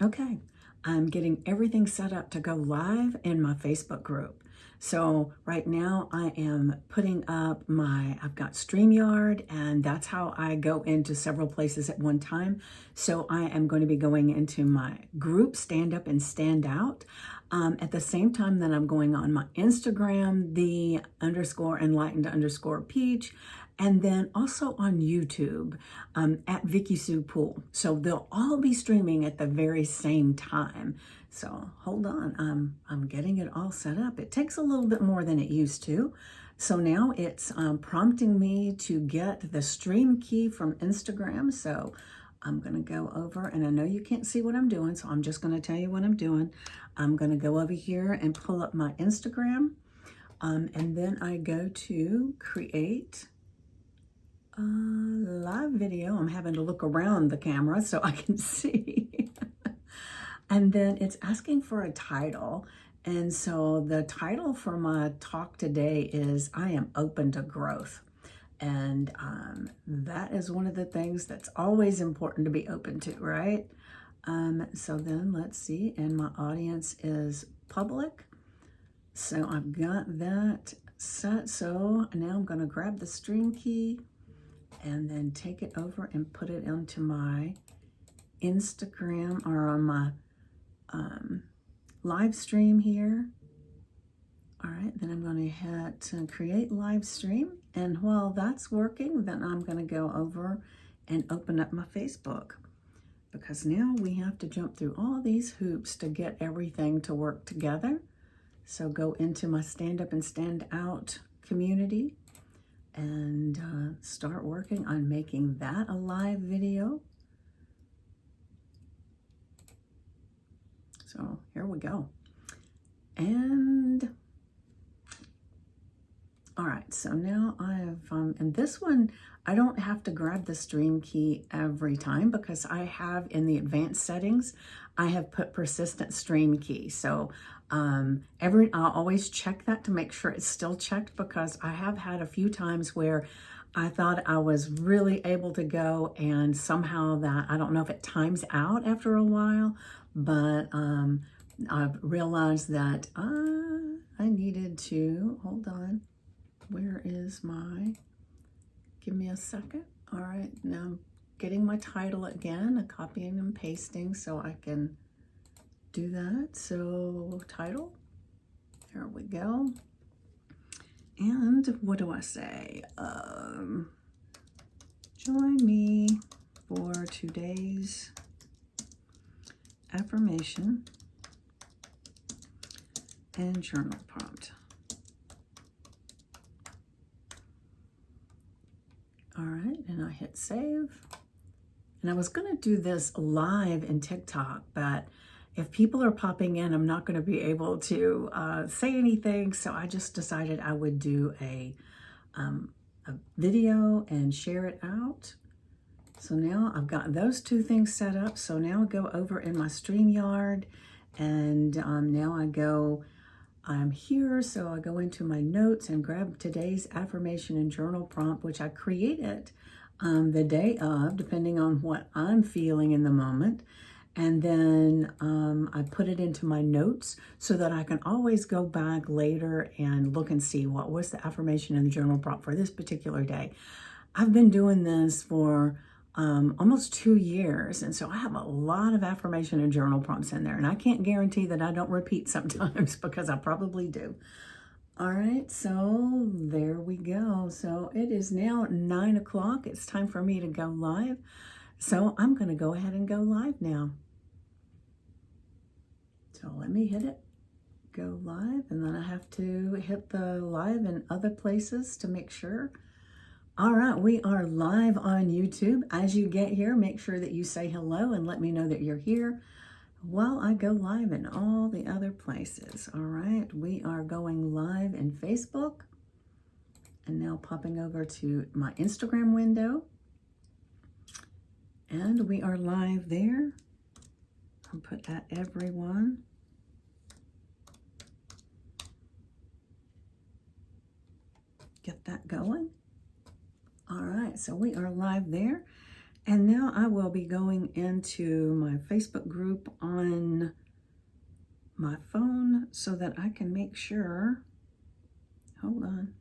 Okay, I'm getting everything set up to go live in my Facebook group. So right now I am putting up I've got StreamYard, and that's how I go into several places at one time. So I am going to be going into my group, Stand Up and Stand Out. At the same time that I'm going on my Instagram, the _enlightened_peach, and then also on YouTube at Vicky Sue Pool. So they'll all be streaming at the very same time. So hold on, I'm getting it all set up. It takes a little bit more than it used to. So now it's prompting me to get the stream key from Instagram. So I'm going to go over, and I know you can't see what I'm doing, so I'm just going to tell you what I'm doing. I'm going to go over here and pull up my Instagram, and then I go to create live video. I'm having to look around the camera so I can see. And then it's asking for a title. And so the title for my talk today is I Am Open to Growth. And that is one of the things that's always important to be open to, right? So then let's see, and my audience is public. So I've got that set. So now I'm going to grab the stream key and then take it over and put it onto my Instagram or on my live stream here. All right, then I'm going to hit create live stream. And while that's working, then I'm going to go over and open up my Facebook, because now we have to jump through all these hoops to get everything to work together. So go into my Stand Up and Stand Out community and start working on making that a live video. So here we go. And all right, so now I've, and this one, I don't have to grab the stream key every time, because I have in the advanced settings, I have put persistent stream key. So I'll always check that to make sure it's still checked, because I have had a few times where I thought I was really able to go, and somehow that, I don't know if it times out after a while, but I've realized that I needed to, hold on, where is give me a second. All right, now I'm getting my title again, copying and pasting so I can do that. So title, there we go. And what do I say? Join me for today's affirmation and journal prompt. All right, and I hit save. And I was going to do this live in TikTok, but if people are popping in, I'm not going to be able to say anything. So I just decided I would do a video and share it out. So now I've got those two things set up. So now I go over in my StreamYard, and now I'm here. So I go into my notes and grab today's affirmation and journal prompt, which I created the day of, depending on what I'm feeling in the moment. And then I put it into my notes so that I can always go back later and look and see what was the affirmation and the journal prompt for this particular day. I've been doing this for almost 2 years. And so I have a lot of affirmation and journal prompts in there. And I can't guarantee that I don't repeat sometimes, because I probably do. All right, so there we go. So it is now 9 o'clock. It's time for me to go live. So I'm going to go ahead and go live now. So let me hit it, go live, and then I have to hit the live in other places to make sure. All right, we are live on YouTube. As you get here, make sure that you say hello and let me know that you're here while I go live in all the other places. All right, we are going live in Facebook, and now popping over to my Instagram window. And we are live there. I'll put that everyone. Get that going. All right, so we are live there. And now I will be going into my Facebook group on my phone so that I can make sure, hold on.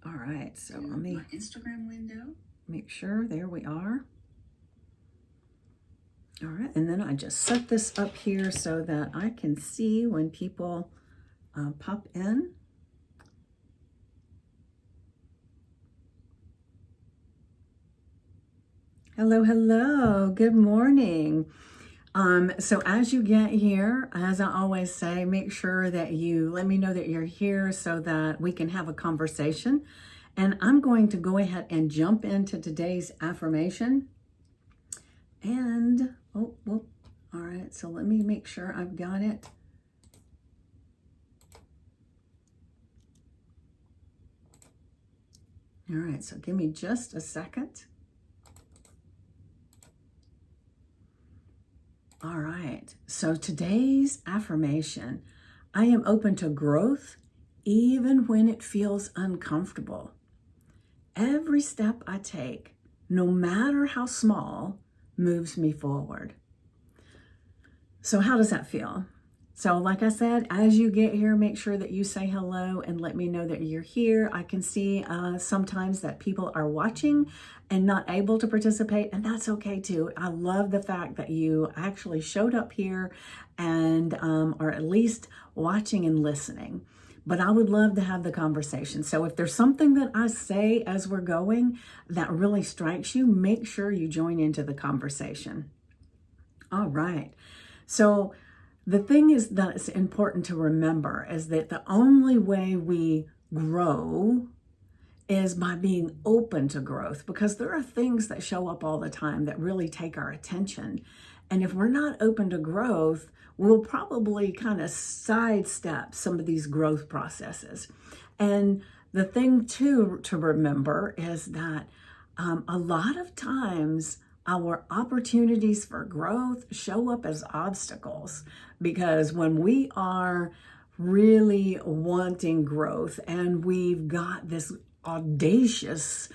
All right, so let me Instagram window. Make sure, there we are. All right, and then I just set this up here so that I can see when people pop in. Hello, hello, good morning. So as you get here, as I always say, make sure that you let me know that you're here so that we can have a conversation. And I'm going to go ahead and jump into today's affirmation. And, all right, so let me make sure I've got it. All right, so give me just a second. All right, so today's affirmation, I am open to growth even when it feels uncomfortable. Every step I take, no matter how small, moves me forward. So how does that feel? So like I said, as you get here, make sure that you say hello and let me know that you're here. I can see sometimes that people are watching and not able to participate, and that's okay too. I love the fact that you actually showed up here and are at least watching and listening. But I would love to have the conversation. So if there's something that I say as we're going that really strikes you, make sure you join into the conversation. All right. So the thing is that it's important to remember is that the only way we grow is by being open to growth, because there are things that show up all the time that really take our attention. And if we're not open to growth, we'll probably kind of sidestep some of these growth processes. And the thing too to remember is that a lot of times our opportunities for growth show up as obstacles, because when we are really wanting growth and we've got this audacious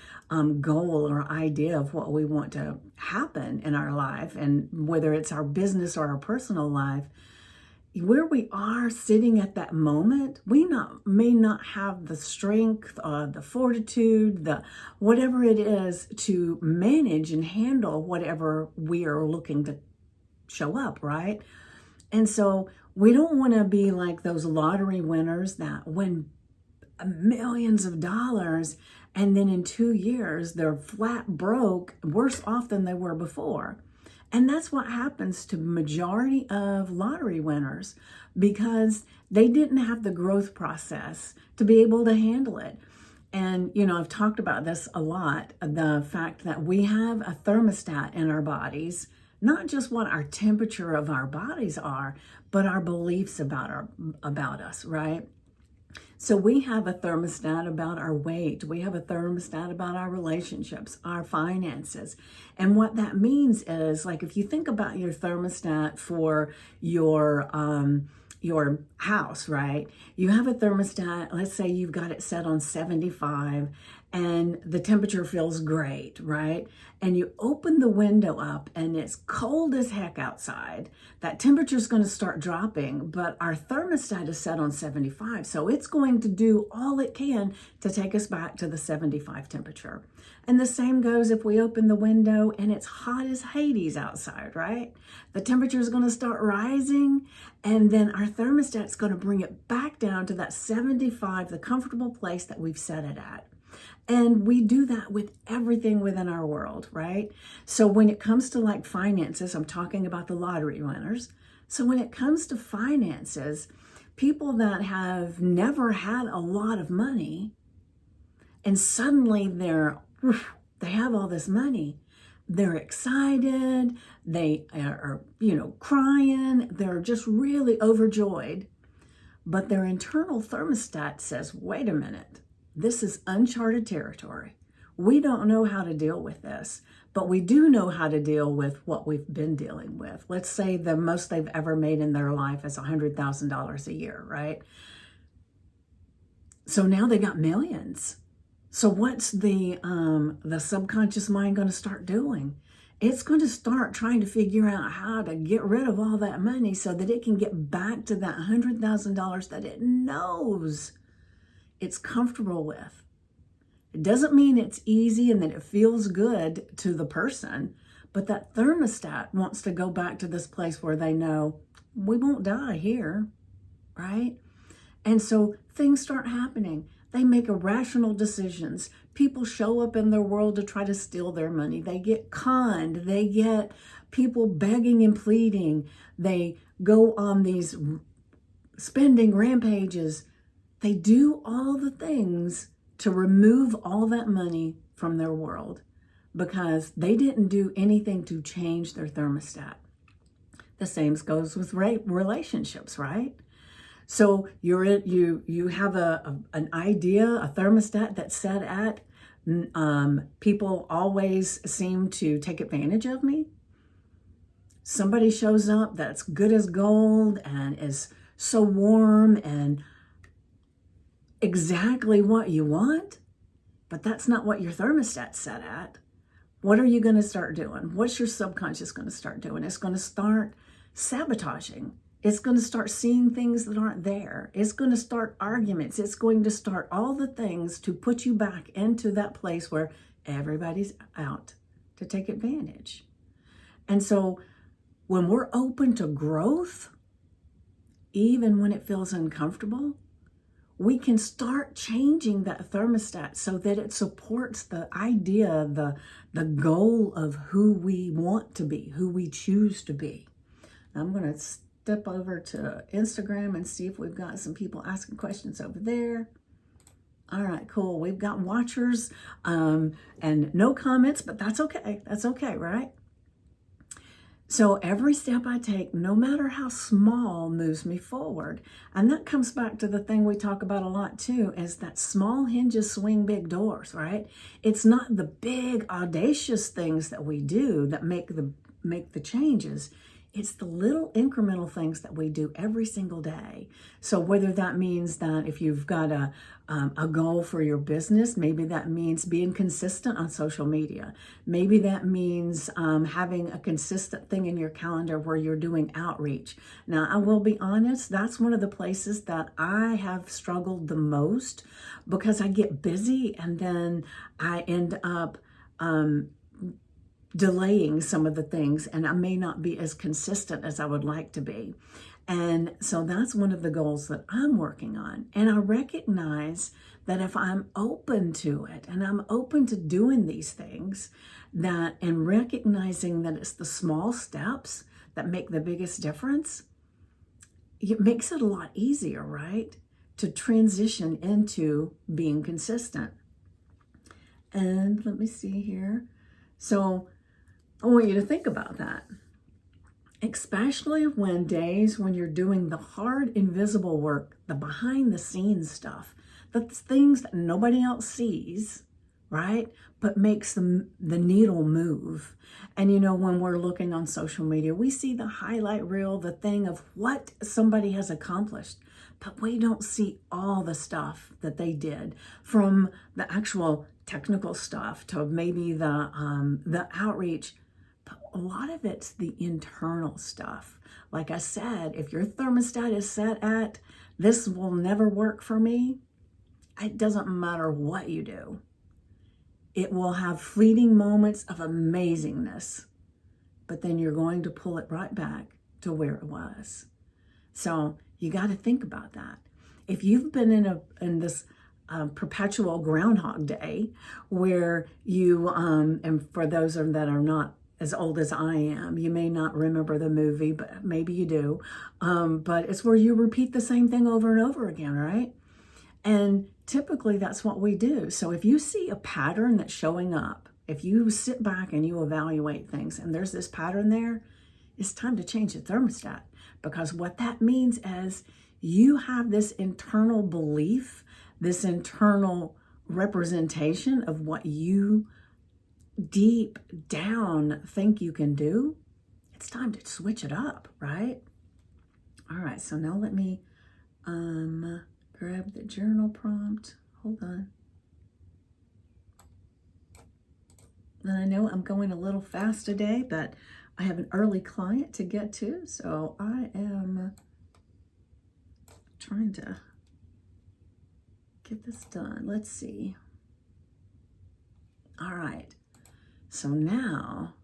goal or idea of what we want to happen in our life, and whether it's our business or our personal life, where we are sitting at that moment, we may not have the strength, the fortitude, the whatever it is to manage and handle whatever we are looking to show up, right? And so we don't want to be like those lottery winners that win millions of dollars and then in 2 years they're flat broke, worse off than they were before. And that's what happens to majority of lottery winners, because they didn't have the growth process to be able to handle it. And, you know, I've talked about this a lot, the fact that we have a thermostat in our bodies, not just what our temperature of our bodies are, but our beliefs about us, right? So we have a thermostat about our weight. We have a thermostat about our relationships, our finances. And what that means is, like, if you think about your thermostat for your house, right? You have a thermostat, let's say you've got it set on 75 and the temperature feels great, right? And you open the window up and it's cold as heck outside. That temperature is going to start dropping, but our thermostat is set on 75. So it's going to do all it can to take us back to the 75 temperature. And the same goes if we open the window and it's hot as Hades outside, right? The temperature is going to start rising, and then our thermostat is going to bring it back down to that 75, the comfortable place that we've set it at. And we do that with everything within our world, right? So when it comes to like finances, I'm talking about the lottery winners. So when it comes to finances, people that have never had a lot of money and suddenly they have all this money, they're excited, they are, crying, they're just really overjoyed. But their internal thermostat says, wait a minute, this is uncharted territory. We don't know how to deal with this, but we do know how to deal with what we've been dealing with. Let's say the most they've ever made in their life is $100,000 a year, right? So now they got millions. So what's the subconscious mind going to start doing? It's going to start trying to figure out how to get rid of all that money so that it can get back to that $100,000 that it knows it's comfortable with. It doesn't mean it's easy and that it feels good to the person, but that thermostat wants to go back to this place where they know we won't die here, right? And so things start happening. They make irrational decisions. People show up in their world to try to steal their money. They get conned. They get people begging and pleading. They go on these spending rampages. They do all the things to remove all that money from their world because they didn't do anything to change their thermostat. The same goes with relationships, right? So you have an idea, a thermostat that's set at people always seem to take advantage of me. Somebody shows up that's good as gold and is so warm and exactly what you want, but that's not what your thermostat's set at. What are you going to start doing? What's your subconscious going to start doing? It's going to start sabotaging. It's going to start seeing things that aren't there. It's going to start arguments. It's going to start all the things to put you back into that place where everybody's out to take advantage. And so when we're open to growth, even when it feels uncomfortable, we can start changing that thermostat so that it supports the idea, the goal of who we want to be, who we choose to be. I'm going to step over to Instagram and see if we've got some people asking questions over there. All right, cool. We've got watchers and no comments, but that's okay. That's okay, right? So every step I take, no matter how small, moves me forward. And that comes back to the thing we talk about a lot too, is that small hinges swing big doors, right? It's not the big audacious things that we do that make the changes. It's the little incremental things that we do every single day. So whether that means that if you've got a goal for your business, maybe that means being consistent on social media. Maybe that means having a consistent thing in your calendar where you're doing outreach. Now, I will be honest, that's one of the places that I have struggled the most because I get busy and then I end up delaying some of the things, and I may not be as consistent as I would like to be. And so that's one of the goals that I'm working on. And I recognize that if I'm open to it and I'm open to doing these things, that and recognizing that it's the small steps that make the biggest difference, it makes it a lot easier, right? To transition into being consistent. And let me see here. So I want you to think about that, especially when days when you're doing the hard, invisible work, the behind the scenes stuff, the things that nobody else sees, right? But makes the needle move. And you know, when we're looking on social media, we see the highlight reel, the thing of what somebody has accomplished, but we don't see all the stuff that they did, from the actual technical stuff to maybe the outreach. But a lot of it's the internal stuff. Like I said, if your thermostat is set at, this will never work for me, it doesn't matter what you do. It will have fleeting moments of amazingness, but then you're going to pull it right back to where it was. So you got to think about that. If you've been in this perpetual Groundhog Day where you, and for those that are not as old as I am, you may not remember the movie, but maybe you do. But it's where you repeat the same thing over and over again, right? And typically that's what we do. So if you see a pattern that's showing up, if you sit back and you evaluate things and there's this pattern there, it's time to change the thermostat. Because what that means is you have this internal belief, this internal representation of what you deep down think you can do. It's time to switch it up, right? All right, so now let me grab the journal prompt. Hold on. And I know I'm going a little fast today, but I have an early client to get to, so I am trying to get this done. Let's see. All right. So now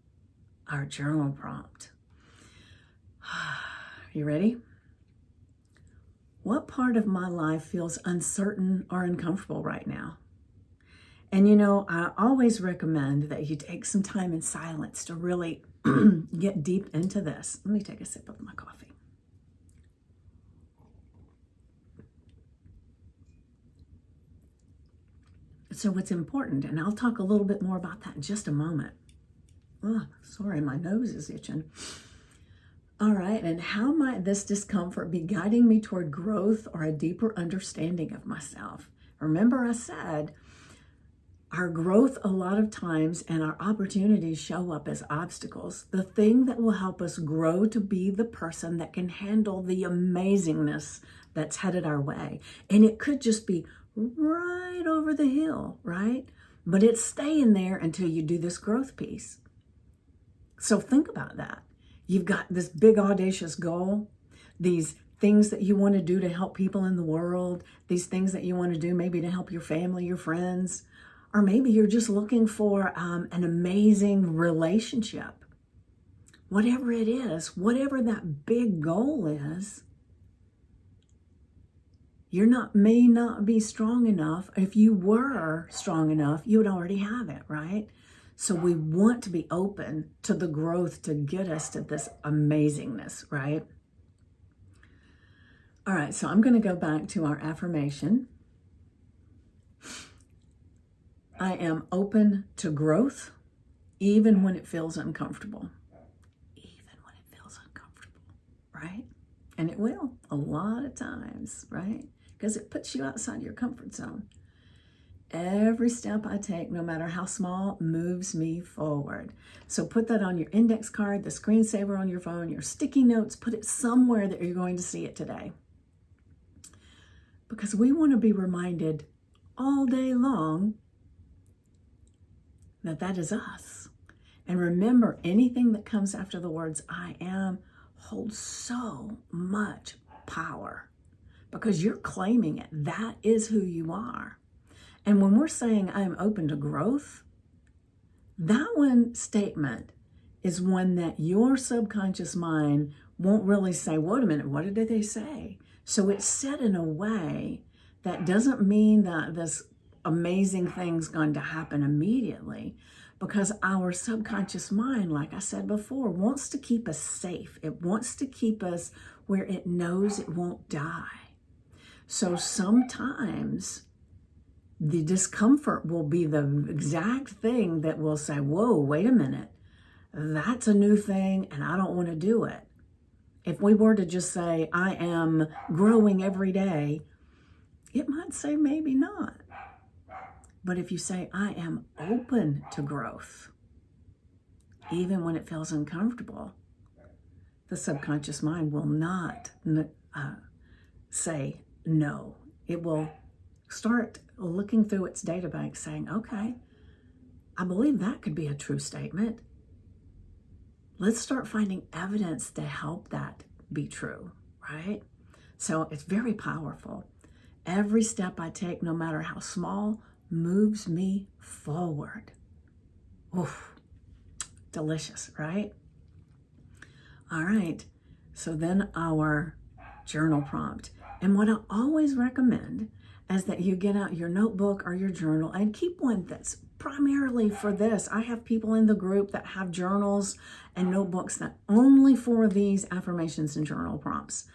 our journal prompt. You ready? What part of my life feels uncertain or uncomfortable right now? And you know, I always recommend that you take some time in silence to really get deep into this. Let me take a sip of my coffee. So what's important, and I'll talk a little bit more about that in just a moment. Oh, sorry, my nose is itching. All right, and how might this discomfort be guiding me toward growth or a deeper understanding of myself? Remember I said, our growth a lot of times and our opportunities show up as obstacles. The thing that will help us grow to be the person that can handle the amazingness that's headed our way. And it could just be right over the hill, right? But it's staying there until you do this growth piece. So think about that. You've got this big audacious goal, these things that you want to do to help people in the world, these things that you want to do maybe to help your family, your friends, or maybe you're just looking for an amazing relationship. Whatever it is, whatever that big goal is, may not be strong enough. If you were strong enough, you would already have it, right? So we want to be open to the growth to get us to this amazingness, right? All right, so I'm going to go back to our affirmation. I am open to growth, even when it feels uncomfortable. Even when it feels uncomfortable, right? And it will a lot of times, right? Because it puts you outside your comfort zone. Every step I take, no matter how small, moves me forward. So put that on your index card, the screensaver on your phone, your sticky notes, put it somewhere that you're going to see it today. Because we want to be reminded all day long that that is us. And remember, anything that comes after the words I am holds so much power because you're claiming it. That is who you are. And when we're saying I am open to growth, that one statement is one that your subconscious mind won't really say, wait a minute, what did they say? So it's said in a way that doesn't mean that this amazing thing's going to happen immediately, because our subconscious mind, like I said before, wants to keep us safe. It wants to keep us where it knows it won't die. So sometimes the discomfort will be the exact thing that will say, whoa, wait a minute, that's a new thing and I don't want to do it. If we were to just say, I am growing every day, it might say maybe not. But if you say, I am open to growth, even when it feels uncomfortable, the subconscious mind will not say no. It will start looking through its data bank saying, okay, I believe that could be a true statement. Let's start finding evidence to help that be true, right? So it's very powerful. Every step I take, no matter how small, moves me forward. Oof, delicious, right? All right, so then our journal prompt. And what I always recommend is that you get out your notebook or your journal and keep one that's primarily for this. I have people in the group that have journals and notebooks that only for these affirmations and journal prompts.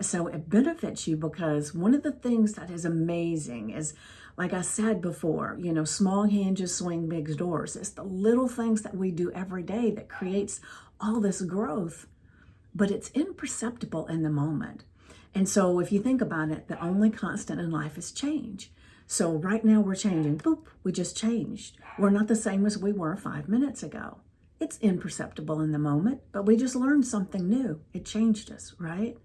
So it benefits you because one of the things that is amazing is, like I said before, you know, small hinges swing big doors. It's the little things that we do every day that creates all this growth, but it's imperceptible in the moment. And so if you think about it, the only constant in life is change. So right now we're changing. Boop, we just changed. We're not the same as we were 5 minutes ago. It's imperceptible in the moment, but we just learned something new. It changed us, right?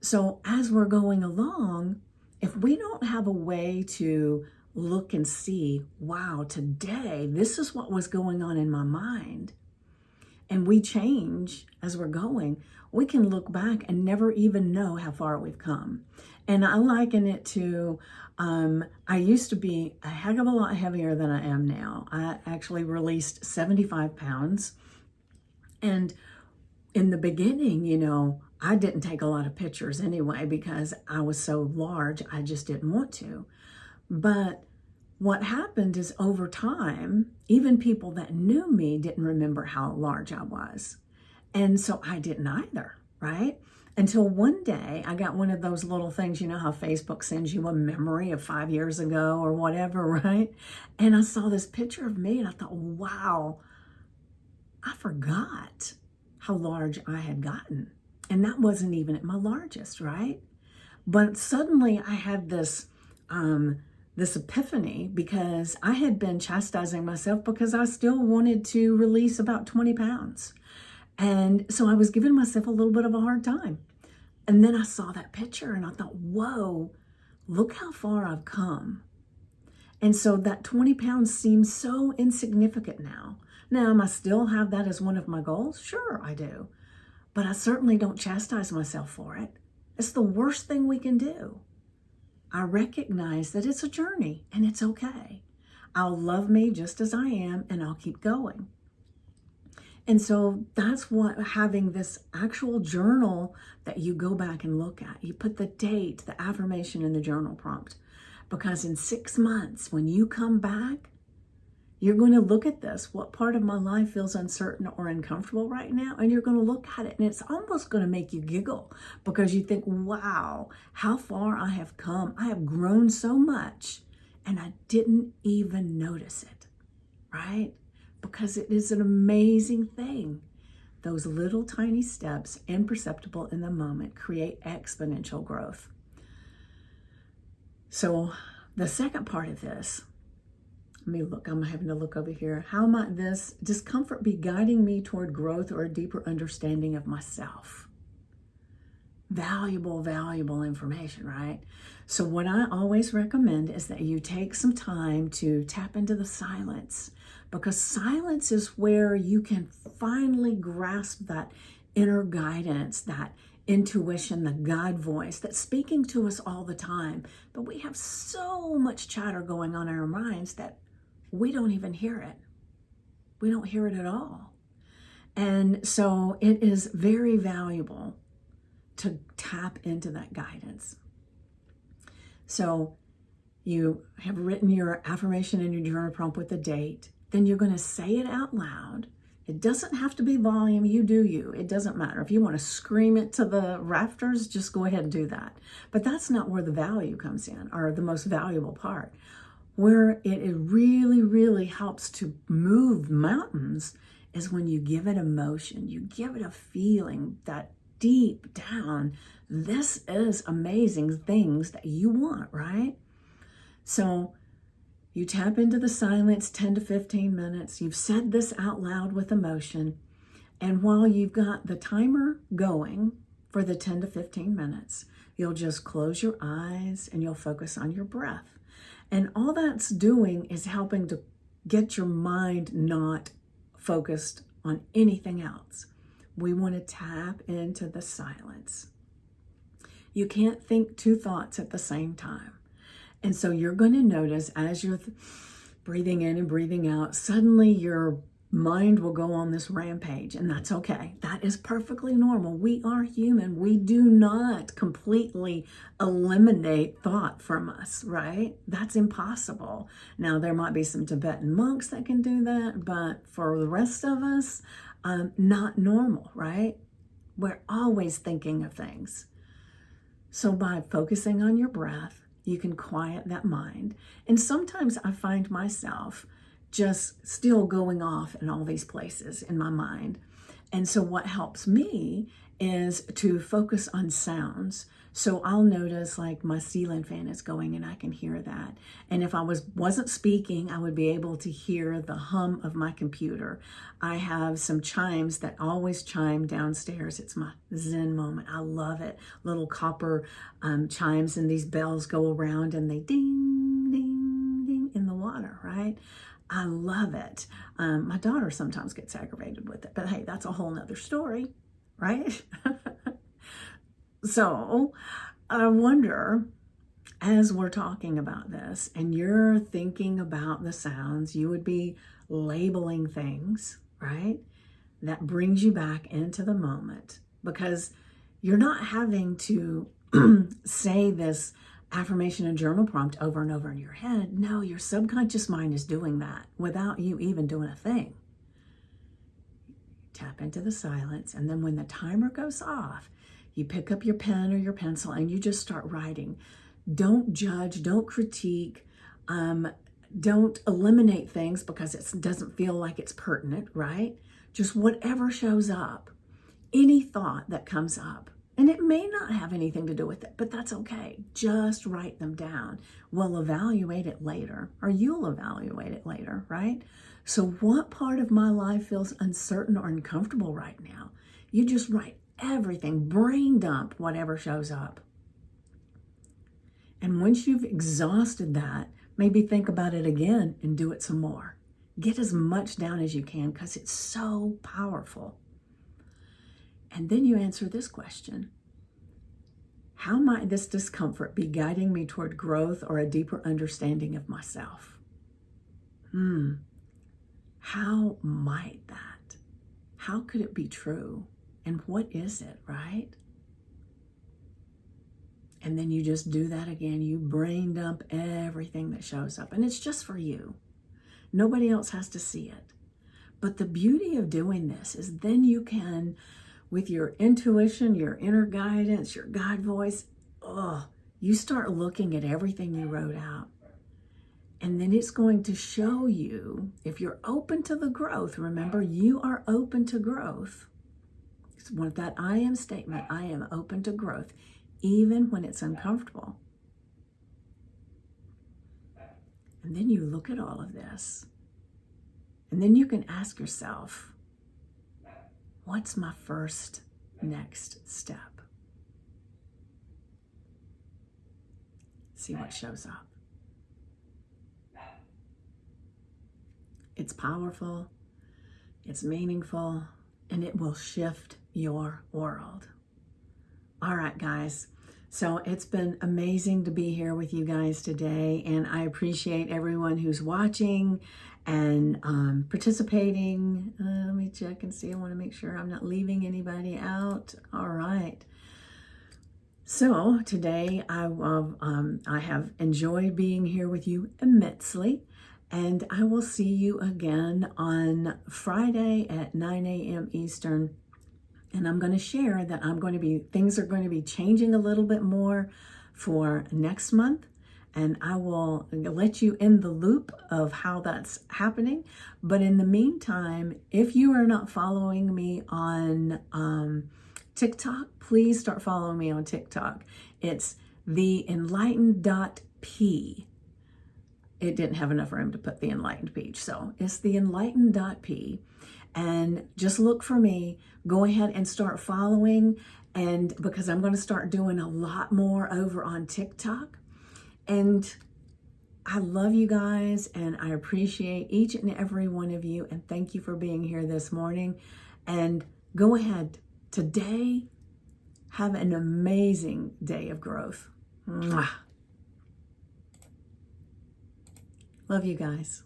So as we're going along, if we don't have a way to look and see, wow, today, this is what was going on in my mind. And we change as we're going. We can look back and never even know how far we've come. And I liken it to, I used to be a heck of a lot heavier than I am now. I actually released 75 pounds. And in the beginning, I didn't take a lot of pictures anyway because I was so large, I just didn't want to. But what happened is over time, even people that knew me didn't remember how large I was. And so I didn't either, right? Until one day I got one of those little things, how Facebook sends you a memory of 5 years ago or whatever, right? And I saw this picture of me and I thought, wow, I forgot how large I had gotten. And that wasn't even at my largest, right? But suddenly I had this epiphany because I had been chastising myself because I still wanted to release about 20 pounds. And so I was giving myself a little bit of a hard time. And then I saw that picture and I thought, whoa, look how far I've come. And so that 20 pounds seems so insignificant now. Now, am I still have that as one of my goals? Sure, I do. But I certainly don't chastise myself for it. It's the worst thing we can do. I recognize that it's a journey and it's okay. I'll love me just as I am and I'll keep going. And so that's what having this actual journal that you go back and look at. You put the date, the affirmation in the journal prompt. Because in 6 months, when you come back, you're going to look at this. What part of my life feels uncertain or uncomfortable right now? And you're going to look at it and it's almost going to make you giggle because you think, wow, how far I have come. I have grown so much and I didn't even notice it, right? Because it is an amazing thing. Those little tiny steps, imperceptible in the moment, create exponential growth. So the second part of this, I'm having to look over here. How might this discomfort be guiding me toward growth or a deeper understanding of myself? Valuable, valuable information, right? So what I always recommend is that you take some time to tap into the silence, because silence is where you can finally grasp that inner guidance, that intuition, the God voice that's speaking to us all the time. But we have so much chatter going on in our minds that we don't even hear it. We don't hear it at all. And so it is very valuable to tap into that guidance. So you have written your affirmation in your journal prompt with the date. Then you're going to say it out loud. It doesn't have to be volume. You do you. It doesn't matter. If you want to scream it to the rafters, just go ahead and do that. But that's not where the value comes in, or the most valuable part. Where it really, really helps to move mountains is when you give it emotion. You give it a feeling that deep down, this is amazing things that you want, right? So you tap into the silence 10 to 15 minutes. You've said this out loud with emotion. And while you've got the timer going for the 10 to 15 minutes, you'll just close your eyes and you'll focus on your breath. And all that's doing is helping to get your mind not focused on anything else. We want to tap into the silence. You can't think two thoughts at the same time. And so you're going to notice as you're breathing in and breathing out, suddenly your mind will go on this rampage, and that's okay. That is perfectly normal. We are human. We do not completely eliminate thought from us, right? That's impossible. Now, there might be some Tibetan monks that can do that, but for the rest of us, not normal, right? We're always thinking of things. So by focusing on your breath, you can quiet that mind. And sometimes I find myself just still going off in all these places in my mind. And so what helps me is to focus on sounds. So I'll notice like my ceiling fan is going and I can hear that. And if I wasn't speaking, I would be able to hear the hum of my computer. I have some chimes that always chime downstairs. It's my Zen moment. I love it. Little copper chimes, and these bells go around and they ding, ding, right? I love it. My daughter sometimes gets aggravated with it, but hey, that's a whole nother story, right? So I wonder, as we're talking about this and you're thinking about the sounds, you would be labeling things, right? That brings you back into the moment, because you're not having to say this affirmation and journal prompt over and over in your head. No, your subconscious mind is doing that without you even doing a thing. Tap into the silence, and then when the timer goes off, you pick up your pen or your pencil and you just start writing. Don't judge, don't critique, don't eliminate things because it doesn't feel like it's pertinent, right? Just whatever shows up, any thought that comes up. And it may not have anything to do with it, but that's okay. Just write them down. We'll evaluate it later, or you'll evaluate it later, right? So what part of my life feels uncertain or uncomfortable right now? You just write everything, brain dump whatever shows up. And once you've exhausted that, maybe think about it again and do it some more. Get as much down as you can because it's so powerful. And then you answer this question: how might this discomfort be guiding me toward growth or a deeper understanding of myself? How might that? How could it be true? And what is it, right? And then you just do that again. You brain dump everything that shows up. And it's just for you. Nobody else has to see it. But the beauty of doing this is then you can, with your intuition, your inner guidance, your God voice, you start looking at everything you wrote out. And then it's going to show you, if you're open to the growth, remember, you are open to growth. It's one of that I am statement. I am open to growth, even when it's uncomfortable. And then you look at all of this. And then you can ask yourself, what's my first next step? See what shows up. It's powerful, it's meaningful, and it will shift your world. All right, guys. So it's been amazing to be here with you guys today, and I appreciate everyone who's watching and participating. Let me check and see. I want to make sure I'm not leaving anybody out. All right. So today I have enjoyed being here with you immensely, and I will see you again on Friday at 9 a.m. Eastern. And I'm going to share that things are going to be changing a little bit more for next month. And I will let you in the loop of how that's happening. But in the meantime, if you are not following me on TikTok, please start following me on TikTok. It's theenlightened.p. It didn't have enough room to put the enlightened peach. So it's theenlightened.p. And just look for me. Go ahead and start following. And because I'm going to start doing a lot more over on TikTok. And I love you guys, and I appreciate each and every one of you. And thank you for being here this morning. And go ahead today. Have an amazing day of growth. Mwah. Love you guys.